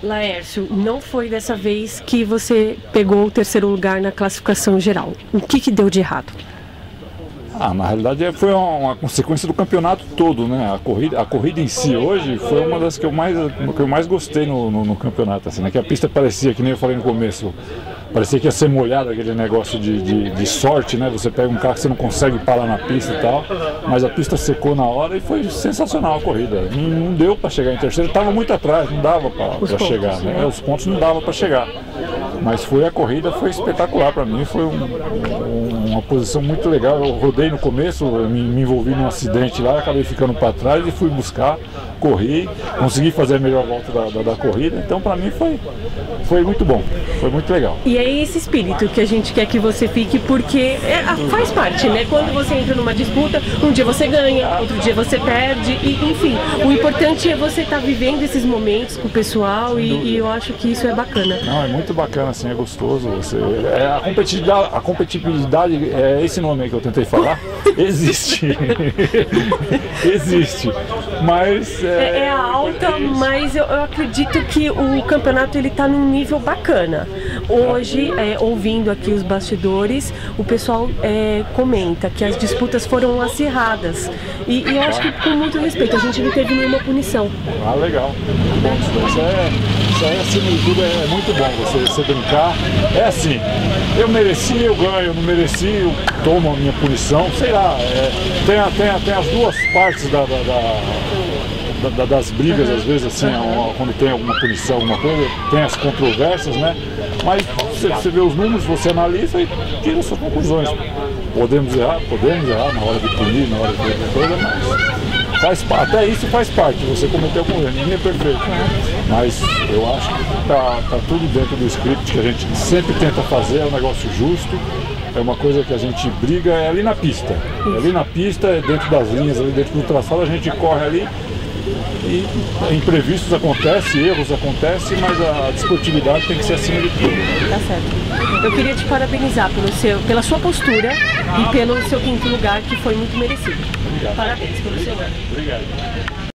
Laércio, não foi dessa vez que você pegou o terceiro lugar na classificação geral. O que deu de errado? Na realidade foi uma consequência do campeonato todo, né? A corrida em si hoje foi uma das que eu mais gostei no campeonato, assim, né? Que a pista parecia, que nem eu falei no começo, parecia que ia ser molhada, aquele negócio de sorte, né? Você pega um carro que você não consegue parar na pista e tal, mas a pista secou na hora e foi sensacional a corrida. Não deu para chegar em terceiro, estava muito atrás, não dava para chegar, né? Os pontos não dava para chegar. Mas a corrida foi espetacular para mim, foi uma posição muito legal. Eu rodei no começo, me envolvi num acidente lá, acabei ficando para trás e fui buscar, corri, consegui fazer a melhor volta da corrida, então para mim foi muito bom, foi muito legal. E é esse espírito que a gente quer que você fique, porque faz parte, né? Quando você entra numa disputa, um dia você ganha, outro dia você perde, e enfim, o importante é você estar vivendo esses momentos com o pessoal e eu acho que isso é bacana. Não, é muito bacana, assim, é gostoso. A competitividade, é esse nome aí que eu tentei falar, existe. Existe, mas... É alta, mas eu acredito que o campeonato ele tá num nível bacana. Hoje, ouvindo aqui os bastidores, o pessoal comenta que as disputas foram acirradas. E eu acho que com muito respeito, a gente não teve nenhuma punição. Legal. Isso aí, acima de tudo, é muito bom você brincar. É assim, eu mereci, eu ganho, não mereci, eu tomo a minha punição, sei lá. Tem as duas partes das brigas, às vezes, assim, quando tem alguma punição, alguma coisa, tem as controvérsias, né? Mas você vê os números, você analisa e tira suas conclusões. Podemos errar na hora de punir, na hora de outra coisa, mas até isso faz parte, você cometeu com ele, ninguém é perfeito. Mas eu acho que tá tudo dentro do script que a gente sempre tenta fazer, é um negócio justo. É uma coisa que a gente briga, é ali na pista. É ali na pista, dentro das linhas, ali dentro do traçado, a gente corre ali. E imprevistos acontecem, erros acontecem, mas a desportividade tem que ser acima de tudo. Tá certo. Eu queria te parabenizar pela sua postura e pelo seu quinto lugar, que foi muito merecido. Obrigado. Parabéns pelo seu lugar. Obrigado.